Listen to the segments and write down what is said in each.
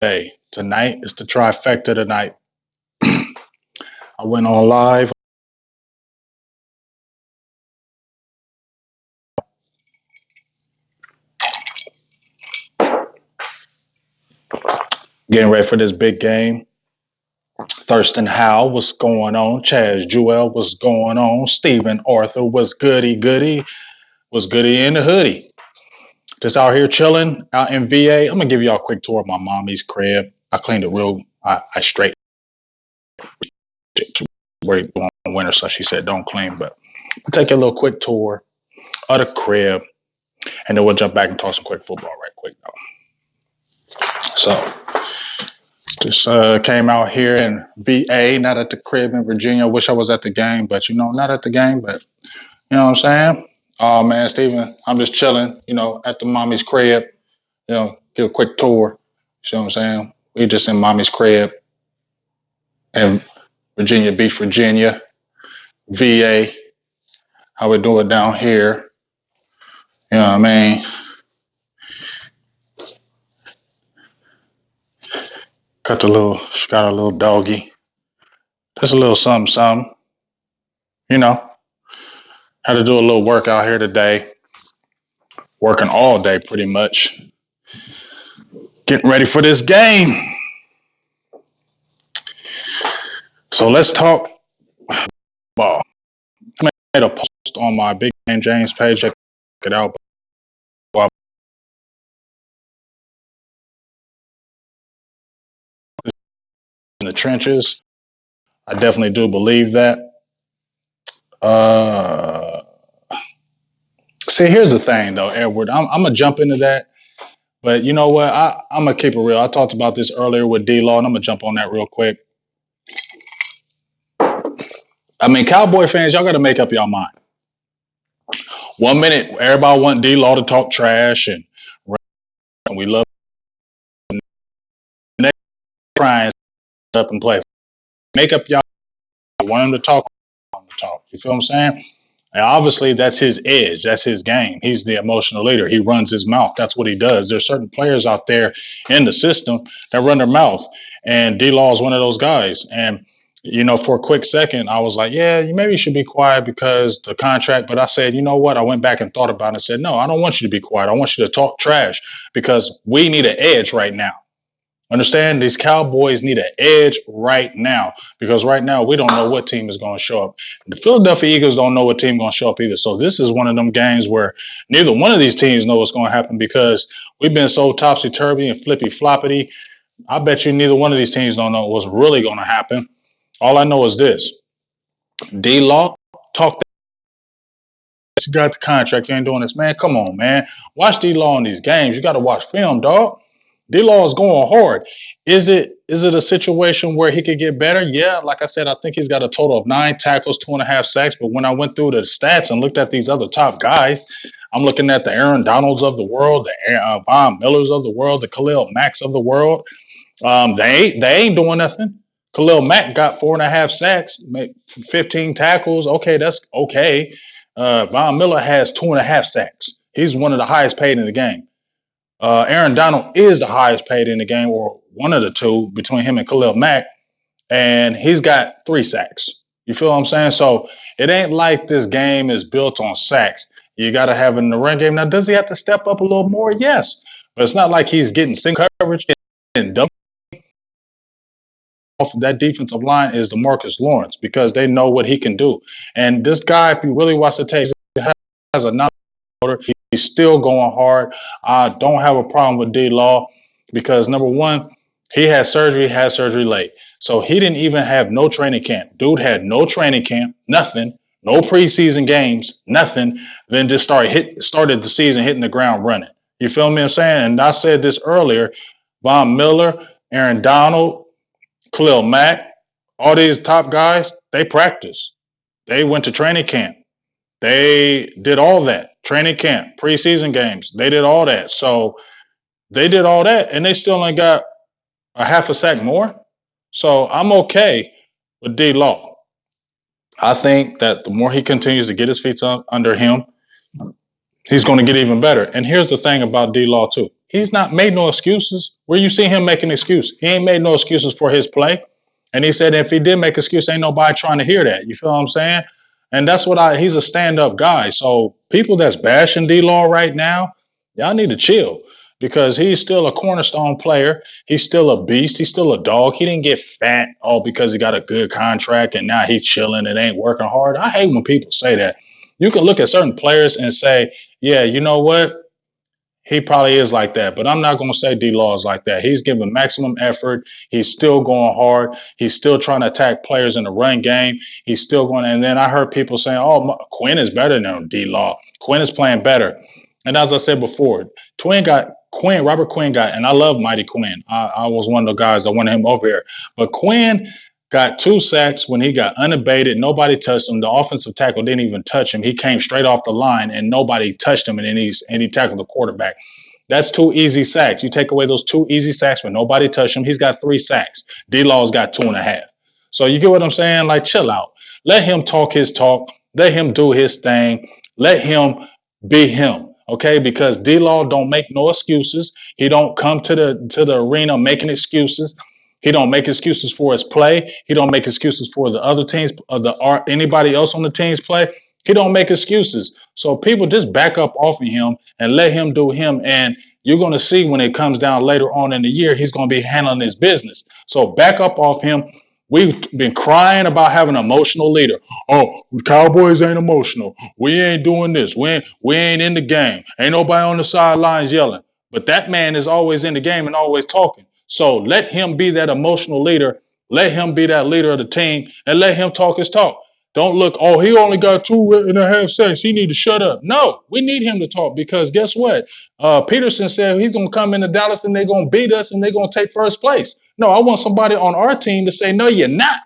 Hey, tonight is the trifecta tonight. I went on live, getting ready for this big game. Thurston Howe, what's going on? Chaz Jewell, what's going on? Stephen Arthur, what's goody goody? What's goody in the hoodie? Just out here chilling out in VA. I'm gonna give y'all a quick tour of my mommy's crib. I cleaned it real. I straight to where you on winter, so she said don't clean. But I'll take a little quick tour of the crib, and then we'll jump back and talk some quick football right quick though. So just came out here in VA, not at the crib in Virginia. Wish I was at the game, but not at the game. But you know what I'm saying? Oh man, Steven, I'm just chilling, at the mommy's crib. Give a quick tour. You know what I'm saying? We just in mommy's crib in Virginia Beach, Virginia, VA. How we do it down here? You know what I mean? She got a little doggy. Just a little something, something. Had to do a little work out here today. Working all day pretty much. Getting ready for this game. So let's talk ball. I made a post on my Big Game James page. Check it out. In the trenches. I definitely do believe that. See, here's the thing, though, Edward. I'm gonna jump into that, but you know what? I'm gonna keep it real. I talked about this earlier with D-Law, and I'm gonna jump on that real quick. I mean, Cowboy fans, y'all got to make up your mind. 1 minute, everybody want D-Law to talk trash, and we love crying up and play. Make up y'all. Want him to talk. You feel what I'm saying? And obviously, that's his edge. That's his game. He's the emotional leader. He runs his mouth. That's what he does. There's certain players out there in the system that run their mouth, and D-Law is one of those guys. And for a quick second, I was like, yeah, maybe you should be quiet because the contract. But I said, you know what? I went back and thought about it and said, no, I don't want you to be quiet. I want you to talk trash because we need an edge right now. Understand? These Cowboys need an edge right now because right now we don't know what team is going to show up. The Philadelphia Eagles don't know what team is going to show up either. So this is one of them games where neither one of these teams know what's going to happen because we've been so topsy-turvy and flippy-floppity. I bet you neither one of these teams don't know what's really going to happen. All I know is this. D-Law, talk that you got the contract. You ain't doing this. Man, come on, man. Watch D-Law in these games. You got to watch film, dog. D-Law is going hard. Is it a situation where he could get better? Yeah, like I said, I think he's got a total of 9 tackles, 2.5 sacks. But when I went through the stats and looked at these other top guys, I'm looking at the Aaron Donalds of the world, the Von Millers of the world, the Khalil Macks of the world. They ain't doing nothing. Khalil Mack got 4.5 sacks, 15 tackles. Okay, that's okay. Von Miller has 2.5 sacks. He's one of the highest paid in the game. Aaron Donald is the highest paid in the game, or one of the two between him and Khalil Mack, and he's got 3 sacks. You feel what I'm saying? So it ain't like this game is built on sacks. You got to have it in the run game. Now, does he have to step up a little more? Yes, but it's not like he's getting single coverage and double. Off that defensive line is DeMarcus Lawrence because they know what he can do. And this guy, if you really watch the tape, has a non-motor. He's still going hard. I don't have a problem with D-Law because, number one, he had surgery late. So he didn't even have no training camp. Dude had no training camp, nothing, no preseason games, nothing. Then just started the season hitting the ground running. You feel me? What I'm saying? And I said this earlier, Von Miller, Aaron Donald, Khalil Mack, all these top guys, they practice. They went to training camp. They did all that. Training camp, preseason games. They did all that. So they did all that, and they still only got a half a sack more. So I'm okay with D-Law. I think that the more he continues to get his feet under him, he's going to get even better. And here's the thing about D-Law, too. He's not made no excuses. Where you see him make an excuse? He ain't made no excuses for his play. And he said if he did make an excuse, ain't nobody trying to hear that. You feel what I'm saying? And that's what he's a stand-up guy. So people that's bashing D-Law right now, y'all need to chill because he's still a cornerstone player. He's still a beast. He's still a dog. He didn't get fat all because he got a good contract and now he's chilling and ain't working hard. I hate when people say that. You can look at certain players and say, yeah, you know what? He probably is like that, but I'm not going to say D-Law is like that. He's giving maximum effort. He's still going hard. He's still trying to attack players in the run game. He's still going. And then I heard people saying, "Oh, Quinn is better than D-Law. Quinn is playing better." And as I said before, Robert Quinn got, and I love Mighty Quinn. I was one of the guys that wanted him over here, but Quinn got 2 sacks when he got unabated. Nobody touched him. The offensive tackle didn't even touch him. He came straight off the line and nobody touched him, and he tackled the quarterback. That's 2 easy sacks. You take away those 2 easy sacks when nobody touched him, he's got 3 sacks. D-Law's got 2.5. So you get what I'm saying? Like, chill out. Let him talk his talk. Let him do his thing. Let him be him. Okay, because D-Law don't make no excuses. He don't come to the arena making excuses. He don't make excuses for his play. He don't make excuses for the other teams, anybody else on the team's play. He don't make excuses. So people just back up off of him and let him do him. And you're going to see when it comes down later on in the year, he's going to be handling his business. So back up off him. We've been crying about having an emotional leader. Oh, Cowboys ain't emotional. We ain't doing this. We ain't in the game. Ain't nobody on the sidelines yelling. But that man is always in the game and always talking. So let him be that emotional leader. Let him be that leader of the team and let him talk his talk. Don't look, oh, he only got 2.5 sacks. He need to shut up. No, we need him to talk because guess what? Peterson said he's going to come into Dallas and they're going to beat us and they're going to take first place. No, I want somebody on our team to say, no, you're not.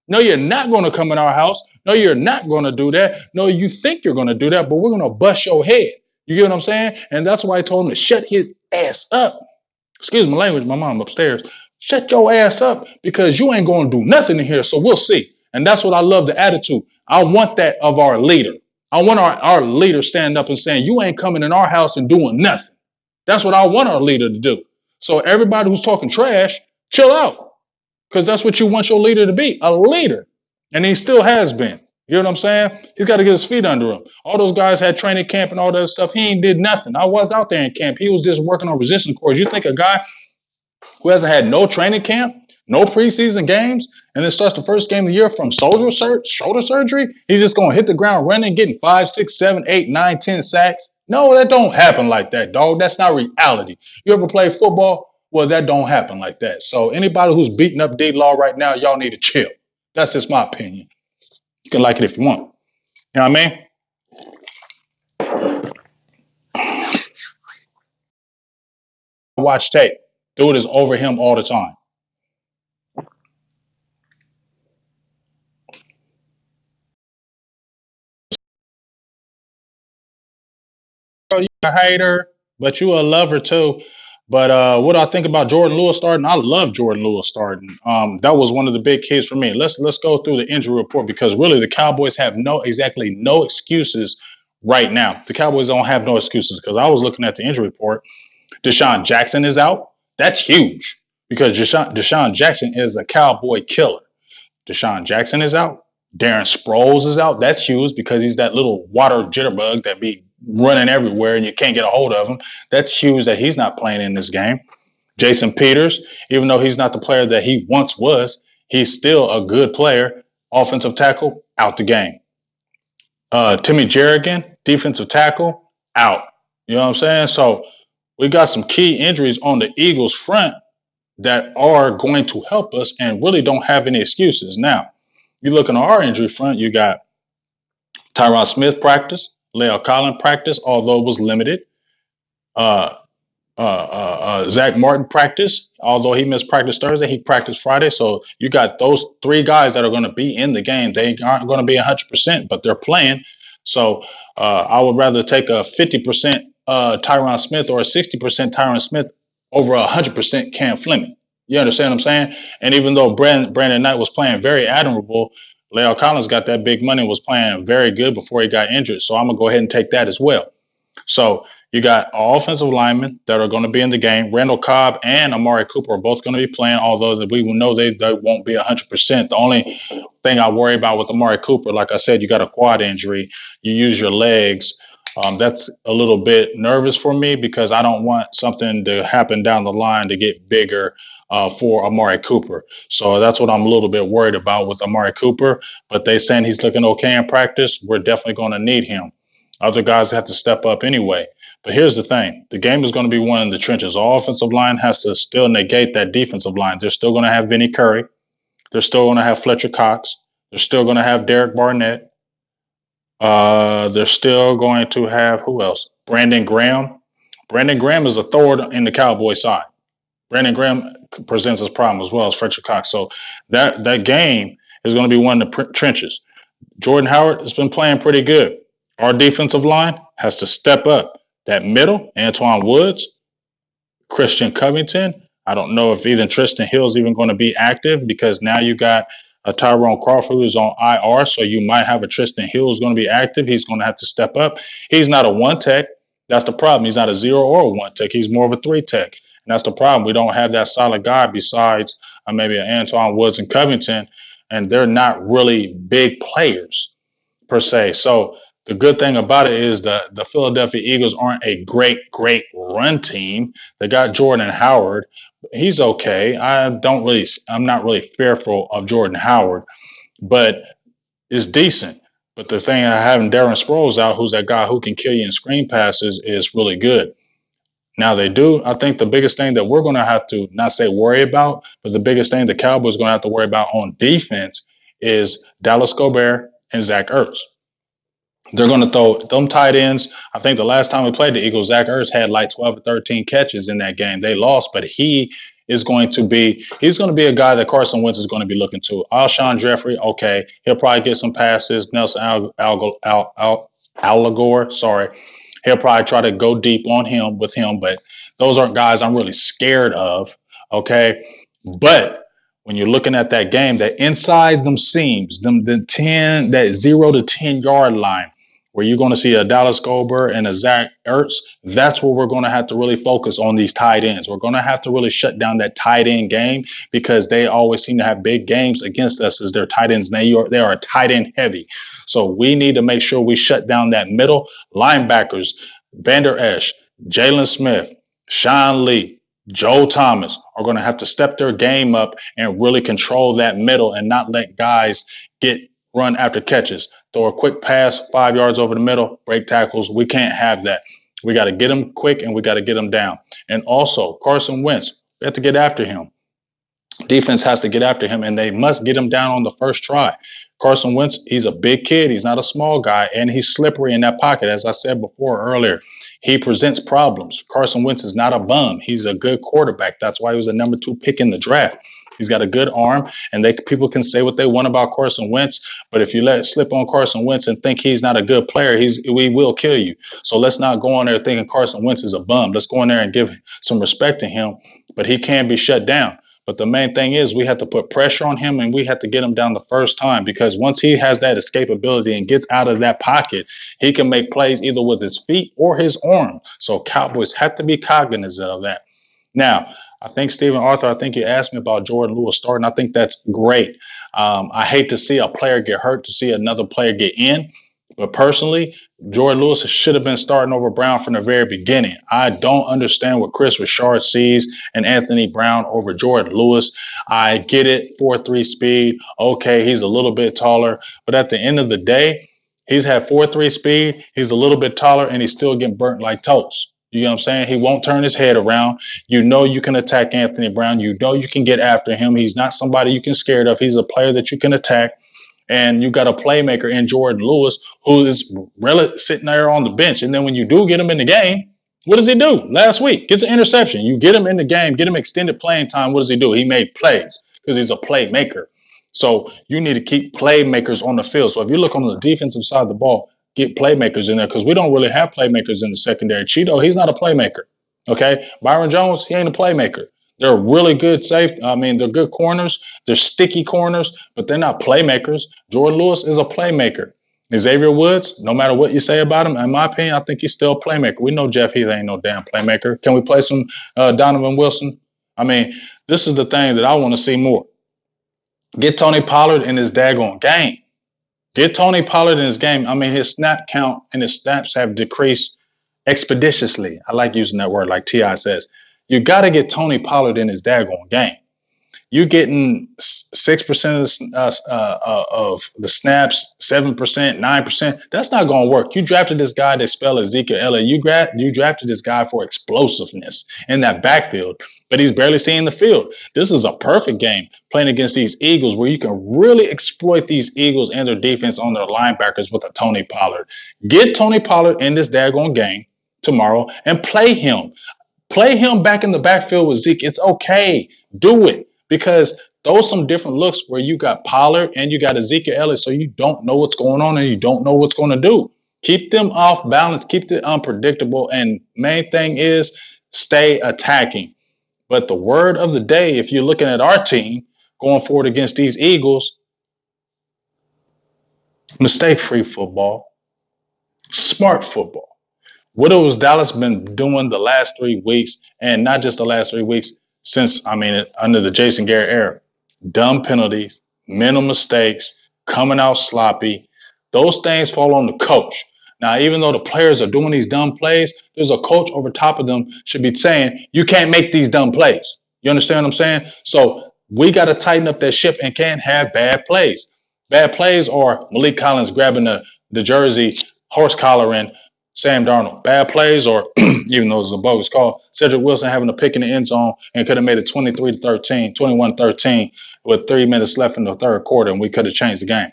No, you're not going to come in our house. No, you're not going to do that. No, you think you're going to do that, but we're going to bust your head. You get what I'm saying? And that's why I told him to shut his ass up. Excuse my language, my mom upstairs. Shut your ass up because you ain't going to do nothing in here, so we'll see. And that's what I love, the attitude. I want that of our leader. I want our leader standing up and saying, you ain't coming in our house and doing nothing. That's what I want our leader to do. So everybody who's talking trash, chill out because that's what you want your leader to be, a leader. And he still has been. You know what I'm saying? He's got to get his feet under him. All those guys had training camp and all that stuff. He ain't did nothing. I was out there in camp. He was just working on resistance cords. You think a guy who hasn't had no training camp, no preseason games, and then starts the first game of the year from shoulder surgery, he's just going to hit the ground running, getting 5, 6, 7, 8, 9, 10 sacks? No, that don't happen like that, dog. That's not reality. You ever play football? Well, that don't happen like that. So anybody who's beating up D-Law right now, y'all need to chill. That's just my opinion. You can like it if you want. You know what I mean? Watch tape. Dude is over him all the time. Bro, you a hater, but you a lover too. But what I think about Jordan Lewis starting, I love Jordan Lewis starting. That was one of the big keys for me. Let's go through the injury report because really the Cowboys have no excuses right now. The Cowboys don't have no excuses because I was looking at the injury report. Deshaun Jackson is out. That's huge because Deshaun Jackson is a Cowboy killer. Deshaun Jackson is out. Darren Sproles is out. That's huge because he's that little water jitterbug that be running everywhere and you can't get a hold of him. That's huge that he's not playing in this game. Jason Peters, even though he's not the player that he once was, he's still a good player. Offensive tackle, out the game. Timmy Jerrigan, defensive tackle, out. You know what I'm saying? So we got some key injuries on the Eagles front that are going to help us and really don't have any excuses. Now, you look on our injury front, you got Tyron Smith practice, La'el Collins practice, although it was limited. Zach Martin practice, although he missed practice Thursday, he practiced Friday. So you got those 3 guys that are going to be in the game. They aren't going to be 100%, but they're playing. So I would rather take a 50% Tyron Smith or a 60% Tyron Smith over 100% Cam Fleming. You understand what I'm saying? And even though Brandon Knight was playing very admirable, La'el Collins got that big money and was playing very good before he got injured. So I'm going to go ahead and take that as well. So You got offensive linemen that are going to be in the game. Randall Cobb and Amari Cooper are both going to be playing, although we will know they won't be 100%. The only thing I worry about with Amari Cooper, like I said, you got a quad injury. You use your legs. That's a little bit nervous for me because I don't want something to happen down the line to get bigger for Amari Cooper. So that's what I'm a little bit worried about with Amari Cooper. But they saying he's looking okay in practice. We're definitely going to need him. Other guys have to step up anyway. But here's the thing. The game is going to be won in the trenches. All offensive line has to still negate that defensive line. They're still going to have Vinny Curry. They're still going to have Fletcher Cox. They're still going to have Derek Barnett. They're still going to have, who else? Brandon Graham. Brandon Graham is a thorn in the Cowboy side. Brandon Graham presents his problem as well as Fletcher Cox. So that game is going to be one in the trenches. Jordan Howard has been playing pretty good. Our defensive line has to step up. That middle, Antoine Woods, Christian Covington. I don't know if even Tristan Hill is even going to be active because now you got a Tyrone Crawford who's on IR, so you might have a Tristan Hill who's going to be active. He's going to have to step up. He's not a one tech. That's the problem. He's not a 0 or a 1 tech. He's more of a 3 tech. And that's the problem. We don't have that solid guy besides maybe Antoine Woods and Covington, and they're not really big players per se. So the good thing about it is the Philadelphia Eagles aren't a great run team. They got Jordan Howard. He's okay. I'm not really fearful of Jordan Howard, but it's decent. But the thing of having Darren Sproles out, who's that guy who can kill you in screen passes, is really good. Now I think the biggest thing that we're going to have to not say worry about, but the biggest thing the Cowboys are going to have to worry about on defense is Dallas Goedert and Zach Ertz. They're going to throw them tight ends. I think the last time we played the Eagles, Zach Ertz had like 12 or 13 catches in that game. They lost, but he's going to be a guy that Carson Wentz is going to be looking to. Alshon Jeffrey, okay, he'll probably get some passes. Nelson Allegor, sorry. He'll probably try to go deep with him, but those aren't guys I'm really scared of, okay? But when you're looking at that game, that inside them seams, that 0 to 10 yard line, where you're going to see a Dallas Goedert and a Zach Ertz, that's where we're going to have to really focus on these tight ends. We're going to have to really shut down that tight end game because they always seem to have big games against us as their tight ends. They are tight end heavy. So we need to make sure we shut down that middle. Linebackers, Vander Esch, Jalen Smith, Sean Lee, Joe Thomas are going to have to step their game up and really control that middle and not let guys run after catches. Throw a quick pass 5 yards over the middle, break tackles. We can't have that. We got to get them quick and we got to get them down. And also, Carson Wentz, we have to get after him. Defense has to get after him, and they must get him down on the first try. Carson Wentz, he's a big kid. He's not a small guy, and he's slippery in that pocket. As I said earlier, he presents problems. Carson Wentz is not a bum. He's a good quarterback. That's why he was the number 2 pick in the draft. He's got a good arm, and people can say what they want about Carson Wentz, but if you let it slip on Carson Wentz and think he's not a good player, we will kill you. So let's not go on there thinking Carson Wentz is a bum. Let's go in there and give some respect to him, but he can be shut down. But the main thing is we have to put pressure on him and we have to get him down the first time because once he has that escapability and gets out of that pocket, he can make plays either with his feet or his arm. So Cowboys have to be cognizant of that. Now, I think Stephen Arthur, you asked me about Jordan Lewis starting. I think that's great. I hate to see a player get hurt, to see another player get in. But personally, Jordan Lewis should have been starting over Brown from the very beginning. I don't understand what Chris Richard sees in Anthony Brown over Jordan Lewis. I get it, 4.3 speed. Okay, he's a little bit taller. But at the end of the day, he's had 4.3 speed. He's a little bit taller, and he's still getting burnt like toast. You know what I'm saying? He won't turn his head around. You know you can attack Anthony Brown. You know you can get after him. He's not somebody you can scared of. He's a player that you can attack. And you got a playmaker in Jordan Lewis who is sitting there on the bench. And then when you do get him in the game, what does he do? Last week, gets an interception. You get him in the game, get him extended playing time. What does he do? He made plays because he's a playmaker. So you need to keep playmakers on the field. So if you look on the defensive side of the ball, get playmakers in there because we don't really have playmakers in the secondary. Cheeto, he's not a playmaker. Okay. Byron Jones, he ain't a playmaker. They're really good they're good corners. They're sticky corners, but they're not playmakers. Jordan Lewis is a playmaker. Xavier Woods, no matter what you say about him, in my opinion, I think he's still a playmaker. We know Jeff Heath ain't no damn playmaker. Can we play some Donovan Wilson? I mean, this is the thing that I want to see more. Get Tony Pollard in his daggone game. Get Tony Pollard in his game. I mean, his snap count and his snaps have decreased expeditiously. I like using that word like T.I. says. You got to get Tony Pollard in his daggone game. You're getting 6% of the snaps, 7%, 9%. That's not going to work. You drafted this guy that spelled Ezekiel Elliott. You drafted this guy for explosiveness in that backfield, but he's barely seeing the field. This is a perfect game playing against these Eagles where you can really exploit these Eagles and their defense on their linebackers with a Tony Pollard. Get Tony Pollard in this daggone game tomorrow and play him. Play him back in the backfield with Zeke. It's okay. Do it. Because those some different looks where you got Pollard and you got Ezekiel Elliott, so you don't know what's going on and you don't know what's going to do. Keep them off balance, keep it unpredictable, and main thing is stay attacking. But the word of the day, if you're looking at our team going forward against these Eagles, mistake-free football, smart football. What has Dallas been doing the last 3 weeks, and not just the last 3 weeks, since, under the Jason Garrett era? Dumb penalties, mental mistakes, coming out sloppy. Those things fall on the coach. Now, even though the players are doing these dumb plays, there's a coach over top of them should be saying, you can't make these dumb plays. You understand what I'm saying? So we got to tighten up that ship and can't have bad plays. Bad plays are Malik Collins grabbing the jersey, horse collar, and Sam Darnold. Bad plays, or even though it's a bogus call, Cedric Wilson having a pick in the end zone and could have made it 23-13, 21-13 with 3 minutes left in the third quarter, and we could have changed the game.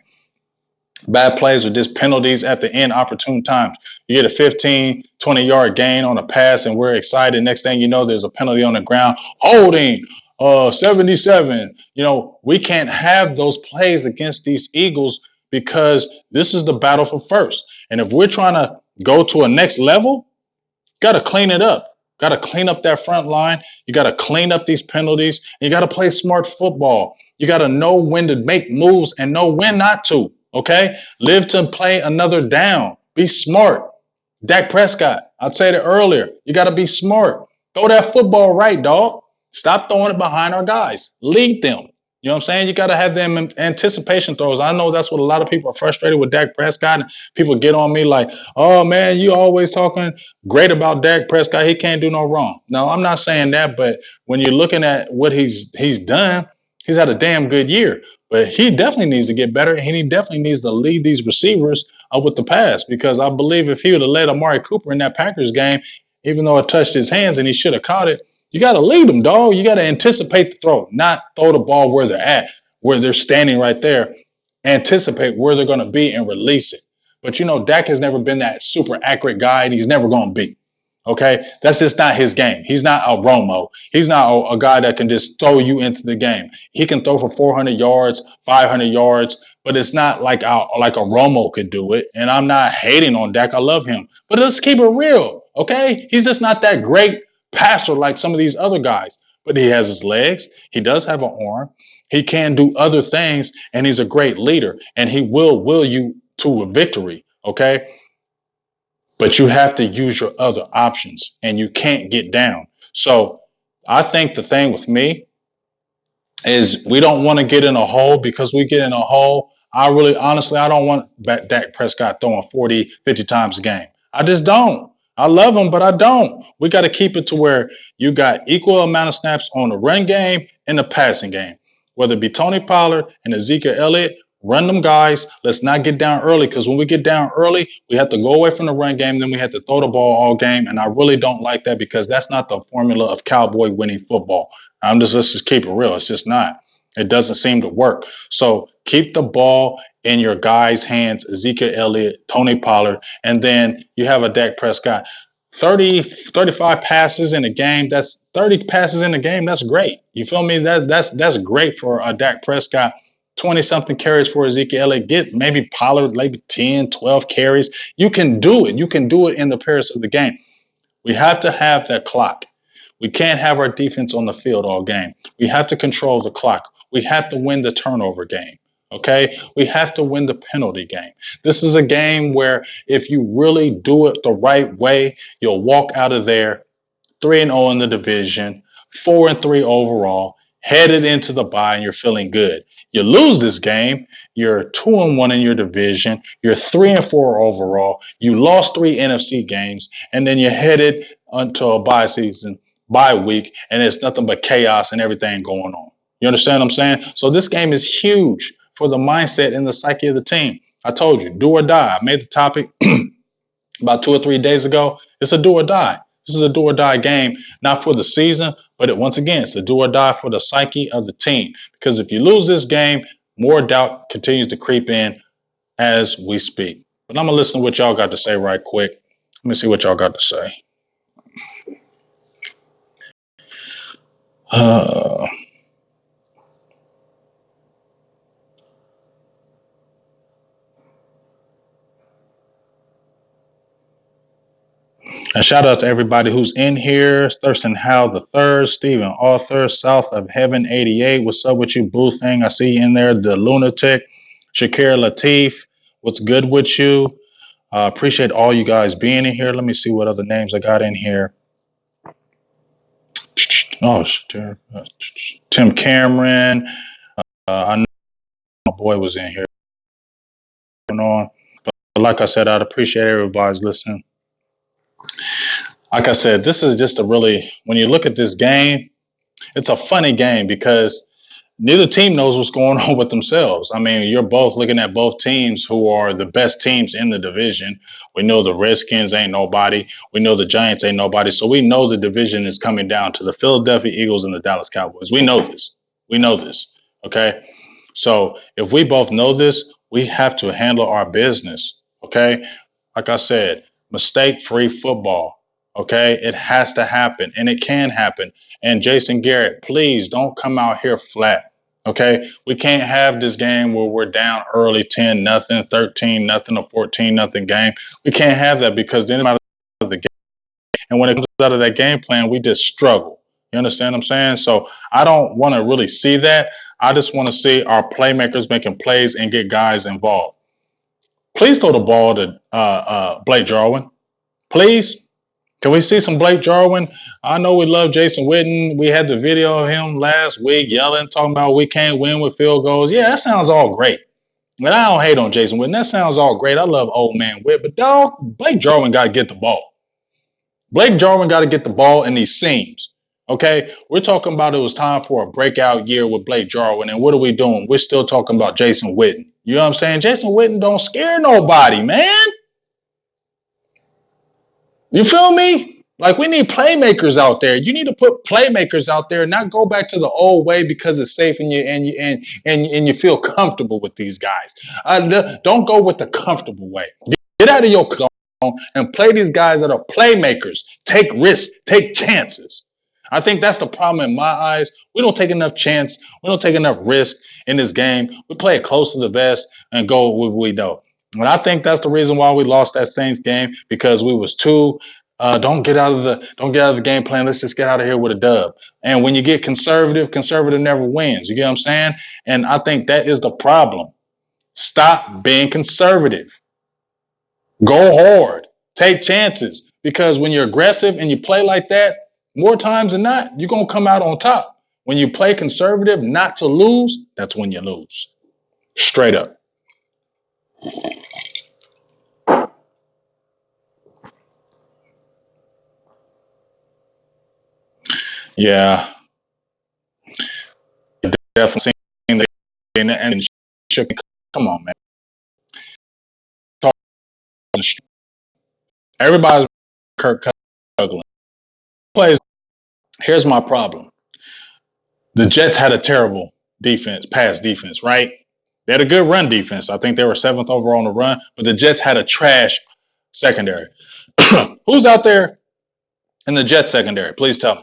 Bad plays are just penalties at the end, opportune times. You get a 15, 20-yard gain on a pass, and we're excited. Next thing you know, there's a penalty on the ground. Holding, 77. We can't have those plays against these Eagles because this is the battle for first. And if we're trying to go to a next level, got to clean it up. Got to clean up that front line. You got to clean up these penalties. And you got to play smart football. You got to know when to make moves and know when not to. Okay? Live to play another down. Be smart. Dak Prescott, I said it earlier. You got to be smart. Throw that football right, dog. Stop throwing it behind our guys. Lead them. You know what I'm saying? You got to have them anticipation throws. I know that's what a lot of people are frustrated with Dak Prescott. And people get on me like, oh, man, you always talking great about Dak Prescott. He can't do no wrong. No, I'm not saying that. But when you're looking at what he's done, he's had a damn good year. But he definitely needs to get better. And he definitely needs to lead these receivers with the pass. Because I believe if he would have led Amari Cooper in that Packers game, even though it touched his hands and he should have caught it, you got to lead them, dog. You got to anticipate the throw, not throw the ball where they're at, where they're standing right there. Anticipate where they're going to be and release it. But, Dak has never been that super accurate guy, and he's never going to be. Okay? That's just not his game. He's not a Romo. He's not a guy that can just throw you into the game. He can throw for 400 yards, 500 yards, but it's not like a Romo could do it. And I'm not hating on Dak. I love him. But let's keep it real, okay? He's just not that great passer like some of these other guys, but he has his legs. He does have an arm. He can do other things, and he's a great leader, and he will you to a victory, okay? But you have to use your other options, and you can't get down. So I think the thing with me is we don't want to get in a hole, because we get in a hole. I don't want Dak Prescott throwing 40, 50 times a game. I just don't. I love him, but I don't. We got to keep it to where you got equal amount of snaps on the run game and the passing game. Whether it be Tony Pollard and Ezekiel Elliott, run them guys. Let's not get down early, because when we get down early, we have to go away from the run game. Then we have to throw the ball all game. And I really don't like that, because that's not the formula of Cowboy winning football. Let's just keep it real. It's just not. It doesn't seem to work. So keep the ball in your guys' hands, Ezekiel Elliott, Tony Pollard, and then you have a Dak Prescott. 35 passes in a game. That's 30 passes in a game. That's great. You feel me? That's great for a Dak Prescott. 20-something carries for Ezekiel Elliott. Get maybe Pollard, maybe 10, 12 carries. You can do it. You can do it in the pace of the game. We have to have that clock. We can't have our defense on the field all game. We have to control the clock. We have to win the turnover game. Okay, we have to win the penalty game. This is a game where if you really do it the right way, you'll walk out of there 3-0 in the division, 4-3 overall, headed into the bye, and you're feeling good. You lose this game, you're 2-1 in your division, you're 3-4 overall. You lost 3 NFC games, and then you're headed onto a bye week, and it's nothing but chaos and everything going on. You understand what I'm saying? So this game is huge for the mindset and the psyche of the team. I told you, do or die. I made the topic about 2 or 3 days ago. It's a do or die. This is a do or die game, not for the season, but once again, it's a do or die for the psyche of the team. Because if you lose this game, more doubt continues to creep in as we speak. But I'm going to listen to what y'all got to say right quick. Let me see what y'all got to say. And shout out to everybody who's in here. Thurston Howe the Third, Stephen Arthur, South of Heaven 88. What's up with you, Boo Thing? I see you in there. The Lunatic, Shakir Latif. What's good with you? Appreciate all you guys being in here. Let me see what other names I got in here. Oh, Tim Cameron. I know my boy was in here. But like I said, I'd appreciate everybody's listening. Like I said, this is just when you look at this game, it's a funny game because neither team knows what's going on with themselves. I mean, you're both looking at both teams who are the best teams in the division. We know the Redskins ain't nobody. We know the Giants ain't nobody. So we know the division is coming down to the Philadelphia Eagles and the Dallas Cowboys. We know this. We know this. Okay. So if we both know this, we have to handle our business. Okay. Like I said, mistake-free football. Okay, it has to happen, and it can happen. And Jason Garrett, please don't come out here flat. Okay, we can't have this game where we're down early 10-0, 13-0, or 14-0 game. We can't have that because then out of the game, and when it comes out of that game plan, we just struggle. You understand what I'm saying? So I don't want to really see that. I just want to see our playmakers making plays and get guys involved. Please throw the ball to Blake Jarwin. Please. Can we see some Blake Jarwin? I know we love Jason Witten. We had the video of him last week yelling, talking about we can't win with field goals. Yeah, that sounds all great. And I don't hate on Jason Witten. That sounds all great. I love old man Witt. But, dog, Blake Jarwin got to get the ball. Blake Jarwin got to get the ball in these seams. Okay? We're talking about it was time for a breakout year with Blake Jarwin. And what are we doing? We're still talking about Jason Witten. You know what I'm saying? Jason Witten don't scare nobody, man. You feel me? Like, we need playmakers out there. You need to put playmakers out there, not go back to the old way because it's safe and you feel comfortable with these guys. Don't go with the comfortable way. Get out of your zone and play these guys that are playmakers. Take risks, take chances. I think that's the problem in my eyes. We don't take enough chance. We don't take enough risk in this game. We play it close to the vest and go with what we know. And I think that's the reason why we lost that Saints game, because we was too don't get out of the game plan. Let's just get out of here with a dub. And when you get conservative never wins. You get what I'm saying? And I think that is the problem. Stop being conservative. Go hard. Take chances. Because when you're aggressive and you play like that, more times than not, you're going to come out on top. When you play conservative not to lose, that's when you lose. Straight up. Yeah, definitely seen the and shook. Come on, man. Everybody's Kirk Cousins plays. Here's my problem. The Jets had a terrible pass defense, right? They had a good run defense. I think they were 7th overall on the run, but the Jets had a trash secondary. Who's out there in the Jets secondary? Please tell me.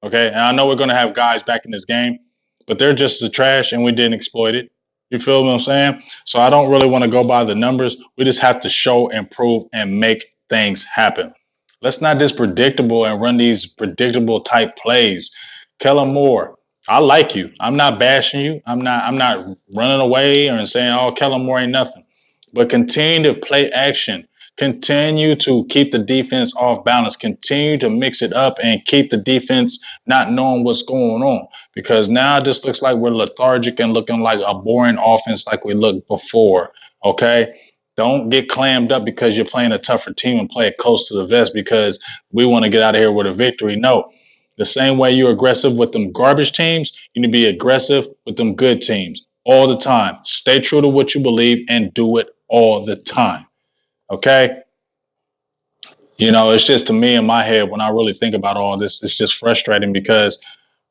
Okay, and I know we're going to have guys back in this game, but they're just the trash, and we didn't exploit it. You feel what I'm saying? So I don't really want to go by the numbers. We just have to show and prove and make things happen. Let's not just predictable and run these predictable type plays. Kellen Moore, I like you. I'm not bashing you. I'm not running away or saying, oh, Kellen Moore ain't nothing. But continue to play action. Continue to keep the defense off balance. Continue to mix it up and keep the defense not knowing what's going on. Because now it just looks like we're lethargic and looking like a boring offense like we looked before. Okay? Don't get clammed up because you're playing a tougher team and play it close to the vest because we want to get out of here with a victory. No, the same way you're aggressive with them garbage teams, you need to be aggressive with them good teams all the time. Stay true to what you believe and do it all the time. Okay? It's just to me in my head when I really think about all this, it's just frustrating because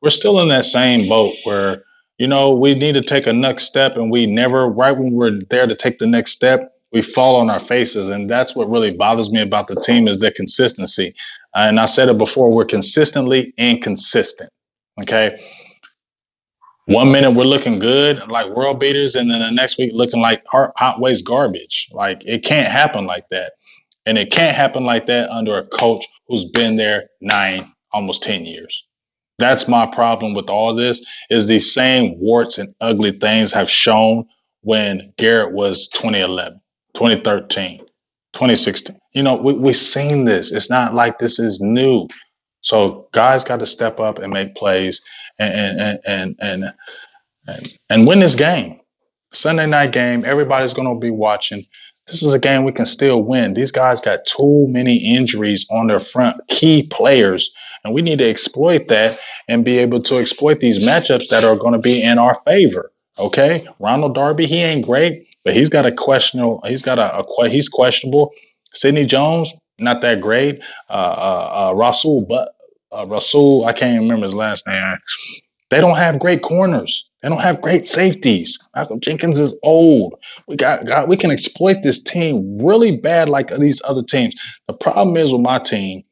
we're still in that same boat where, we need to take a next step and we never, right when we're there to take the next step, we fall on our faces. And that's what really bothers me about the team is the consistency. And I said it before, we're consistently inconsistent. Okay. One minute we're looking good, like world beaters, and then the next week looking like hot waste garbage. Like it can't happen like that. And it can't happen like that under a coach who's been there 9, almost 10 years. That's my problem with all this is these same warts and ugly things have shown when Garrett was 2011, 2013, 2016. We've seen this. It's not like this is new. So guys got to step up and make plays and win this game. Sunday night game, everybody's going to be watching. This is a game we can still win. These guys got too many injuries on their front, key players, and we need to exploit that and be able to exploit these matchups that are going to be in our favor. Okay, Ronald Darby, he ain't great, but he's got a questionable. He's questionable. Sidney Jones, not that great. Rasul, I can't remember his last name. They don't have great corners. They don't have great safeties. Malcolm Jenkins is old. We can exploit this team really bad like these other teams. The problem is with my team,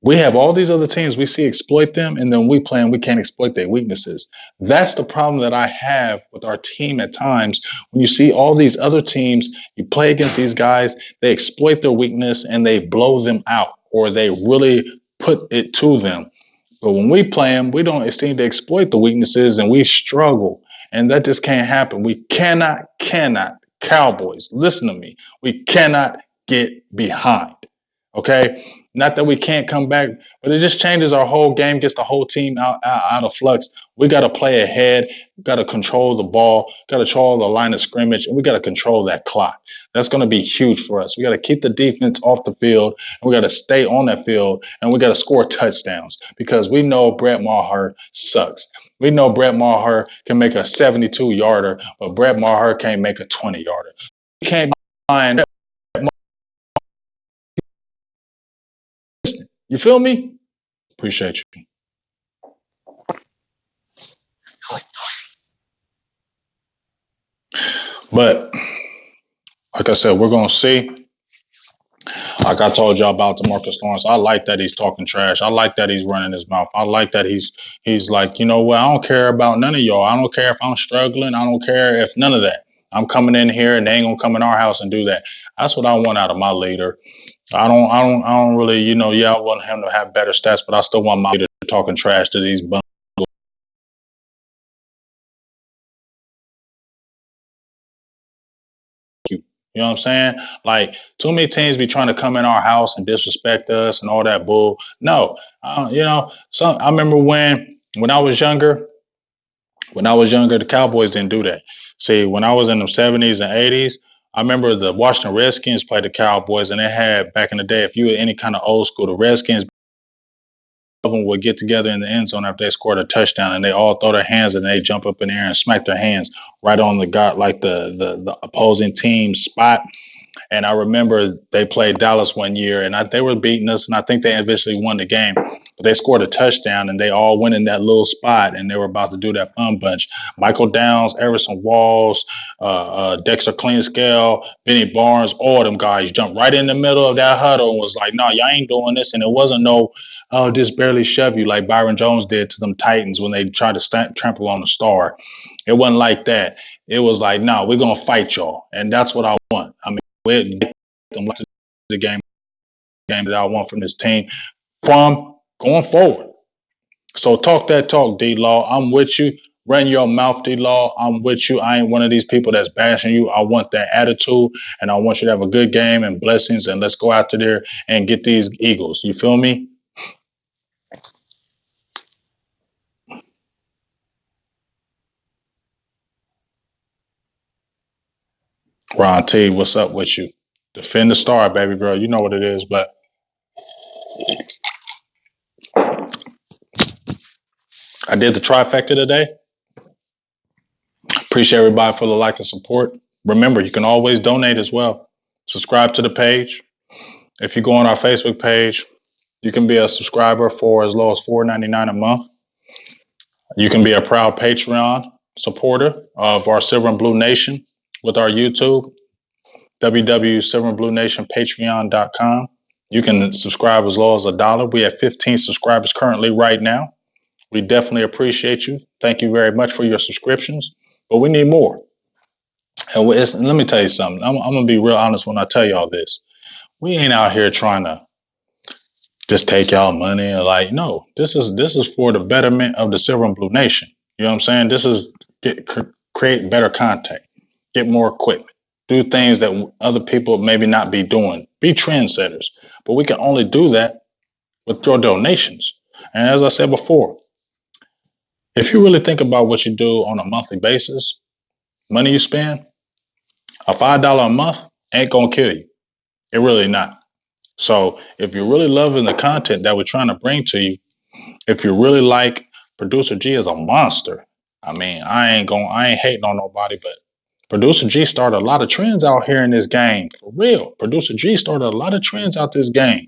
we have all these other teams we see exploit them, and then we play and we can't exploit their weaknesses. That's the problem that I have with our team at times. When you see all these other teams, you play against these guys, they exploit their weakness and they blow them out, or they really put it to them. But when we play them, we don't seem to exploit the weaknesses and we struggle. And that just can't happen. We cannot, Cowboys, listen to me. We cannot get behind. Okay? Not that we can't come back, but it just changes our whole game, gets the whole team out of flux. We got to play ahead. We got to control the ball, got to control the line of scrimmage, and we got to control that clock. That's going to be huge for us. We got to keep the defense off the field, and we got to stay on that field, and we got to score touchdowns because we know Brett Maher sucks. We know Brett Maher can make a 72-yarder, but Brett Maher can't make a 20-yarder. We can't find. You feel me? Appreciate you. But like I said, we're gonna see. Like I told y'all about DeMarcus Lawrence, I like that he's talking trash. I like that he's running his mouth. I like that he's like, you know what? I don't care about none of y'all. I don't care if I'm struggling. I don't care if none of that. I'm coming in here and they ain't gonna come in our house and do that. That's what I want out of my leader. I don't really, I want him to have better stats, but I still want my leader talking trash to these bums. You know what I'm saying? Like, too many teams be trying to come in our house and disrespect us and all that bull. No, I remember when I was younger, the Cowboys didn't do that. See, when I was in the 70s and 80s, I remember the Washington Redskins played the Cowboys, and they had back in the day, if you were any kind of old school, the Redskins of them would get together in the end zone after they scored a touchdown, and they all throw their hands and they jump up in the air and smack their hands right on the opposing team's spot. And I remember they played Dallas one year, and they were beating us, and I think they eventually won the game. But they scored a touchdown, and they all went in that little spot, and they were about to do that fun bunch. Michael Downs, Everson Walls, Dexter Cleanscale, Benny Barnes, all them guys jumped right in the middle of that huddle and was like, no, y'all ain't doing this. And it wasn't no, oh, just barely shove you like Byron Jones did to them Titans when they tried to trample on the star. It wasn't like that. It was like, no, we're going to fight y'all. And that's what I want. I mean, the game that I want from this team from going forward. So talk that talk, D-Law. I'm with you. Run your mouth, D-Law. I'm with you. I ain't one of these people that's bashing you. I want that attitude, and I want you to have a good game and blessings, and let's go out there and get these Eagles. You feel me? Ron T, what's up with you? Defend the star, baby girl. You know what it is, but I did the trifecta today. Appreciate everybody for the like and support. Remember, you can always donate as well. Subscribe to the page. If you go on our Facebook page, you can be a subscriber for as low as $4.99 a month. You can be a proud Patreon supporter of our Silver and Blue Nation with our YouTube, www.silverandbluenationpatreon.com. You can subscribe as low as $1. We have 15 subscribers currently right now. We definitely appreciate you. Thank you very much for your subscriptions, but we need more. And let me tell you something. I'm going to be real honest when I tell y'all this. We ain't out here trying to just take y'all money and like, no, this is for the betterment of the Silver and Blue Nation. You know what I'm saying? This is create better content, get more equipment, do things that other people maybe not be doing, be trendsetters. But we can only do that with your donations. And as I said before, if you really think about what you do on a monthly basis, money you spend, a $5 a month ain't gonna kill you. It really not. So if you're really loving the content that we're trying to bring to you, if you really like Producer G is a monster. I mean, I ain't hating on nobody, but Producer G started a lot of trends out here in this game. For real. Producer G started a lot of trends out this game.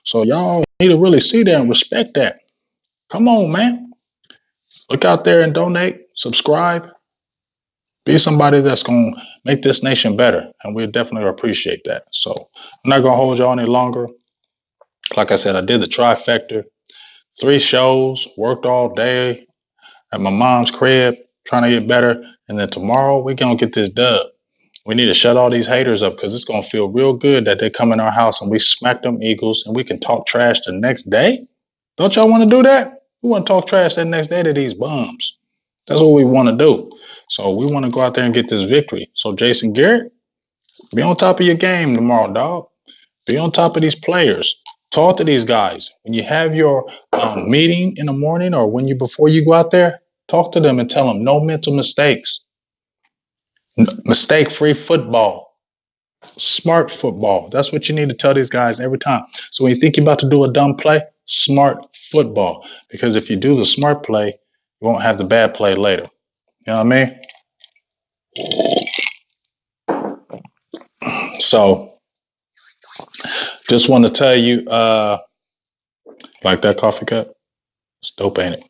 So y'all need to really see that and respect that. Come on, man. Look out there and donate, subscribe, be somebody that's going to make this nation better. And we definitely appreciate that. So I'm not going to hold y'all any longer. Like I said, I did the trifecta, 3 shows, worked all day at my mom's crib, trying to get better. And then tomorrow we're going to get this dub. We need to shut all these haters up because it's going to feel real good that they come in our house and we smack them Eagles and we can talk trash the next day. Don't y'all want to do that? We want to talk trash that next day to these bums. That's what we want to do. So we want to go out there and get this victory. So Jason Garrett, be on top of your game tomorrow, dog. Be on top of these players. Talk to these guys. When you have your meeting in the morning or before you go out there, talk to them and tell them no mental mistakes. Mistake-free football. Smart football. That's what you need to tell these guys every time. So when you think you're about to do a dumb play, smart football. Because if you do the smart play, you won't have the bad play later. You know what I mean? So just want to tell you, like that coffee cup? It's dope, ain't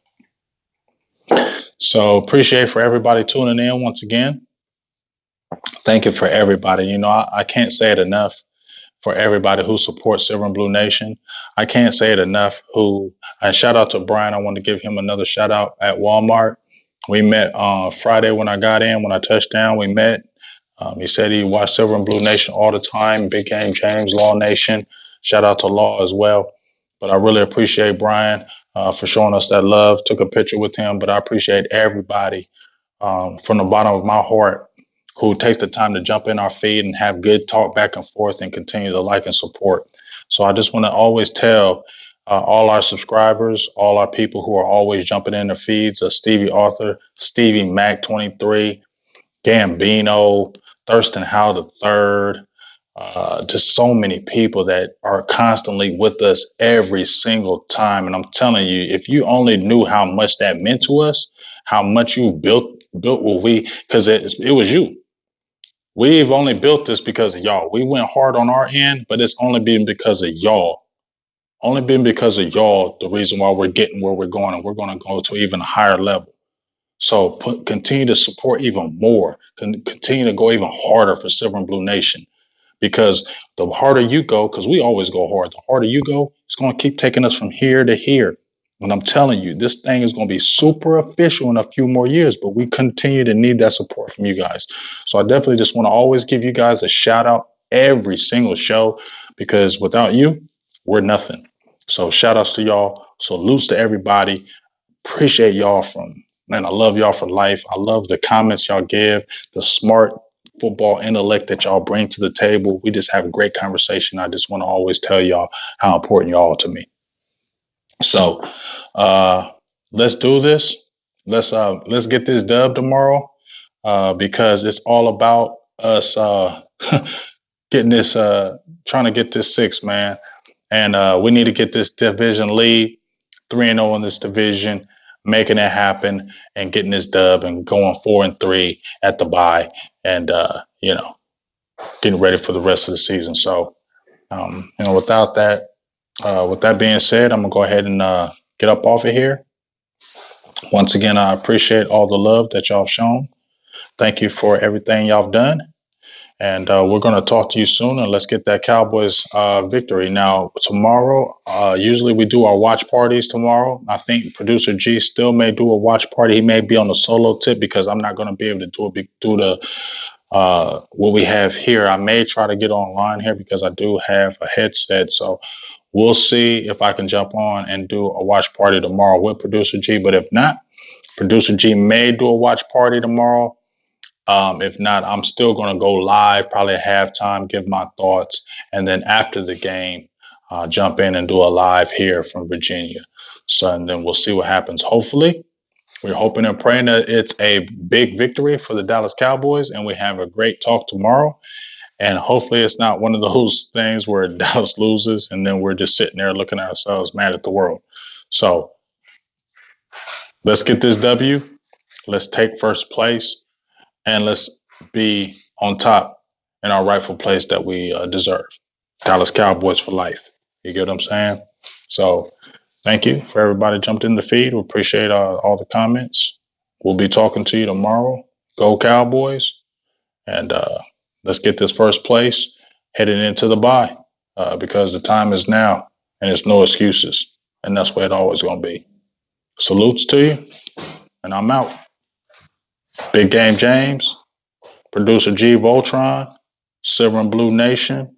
it? So appreciate for everybody tuning in once again. Thank you for everybody. You know, I can't say it enough for everybody who supports Silver and Blue Nation. I can't say it enough. And shout out to Brian. I want to give him another shout out at Walmart. We met Friday when I got in, when I touched down, we met. He said he watched Silver and Blue Nation all the time. Big Game James, Law Nation. Shout out to Law as well. But I really appreciate Brian for showing us that love. Took a picture with him, but I appreciate everybody from the bottom of my heart who takes the time to jump in our feed and have good talk back and forth and continue to like and support. So I just want to always tell all our subscribers, all our people who are always jumping in the feeds of Stevie Arthur, Stevie Mac 23, Gambino, Thurston Howe the Third, just so many people that are constantly with us every single time. And I'm telling you, if you only knew how much that meant to us, how much you've built what because it was you. We've only built this because of y'all. We went hard on our end, but it's only been because of y'all. Only been because of y'all, the reason why we're getting where we're going, and we're going to go to even a higher level. So continue to support even more. Continue to go even harder for Silver and Blue Nation. Because the harder you go, because we always go hard, the harder you go, it's going to keep taking us from here to here. And I'm telling you, this thing is going to be super official in a few more years, but we continue to need that support from you guys. So I definitely just want to always give you guys a shout out every single show, because without you, we're nothing. So shout outs to y'all. Salutes to everybody. Appreciate y'all man, I love y'all for life. I love the comments y'all give, the smart football intellect that y'all bring to the table. We just have a great conversation. I just want to always tell y'all how important y'all to me. So let's do this. Let's get this dub tomorrow because it's all about us getting this trying to get this 6, man. And we need to get this division lead 3-0 in this division, making it happen and getting this dub and going 4-3 at the bye and getting ready for the rest of the season. So with that being said, I'm gonna go ahead and get up off of here. Once again, I appreciate all the love that y'all have shown. Thank you for everything y'all have done. And we're going to talk to you soon, and let's get that Cowboys victory. Now, tomorrow, usually we do our watch parties tomorrow. I think producer G still may do a watch party. He may be on a solo tip because I'm not going to be able to do what we have here. I may try to get online here because I do have a headset. So we'll see if I can jump on and do a watch party tomorrow with producer G. But if not, producer G may do a watch party tomorrow. If not, I'm still going to go live, probably at halftime, give my thoughts, and then after the game, jump in and do a live here from Virginia. So, and then we'll see what happens. Hopefully, we're hoping and praying that it's a big victory for the Dallas Cowboys, and we have a great talk tomorrow. And hopefully, it's not one of those things where Dallas loses, and then we're just sitting there looking at ourselves mad at the world. So, let's get this W. Let's take first place. And let's be on top in our rightful place that we deserve. Dallas Cowboys for life. You get what I'm saying? So thank you for everybody jumped in the feed. We appreciate all the comments. We'll be talking to you tomorrow. Go Cowboys. And let's get this first place heading into the bye because the time is now and it's no excuses. And that's where it always going to be. Salutes to you. And I'm out. Big Game James, producer G Voltron, Silver and Blue Nation,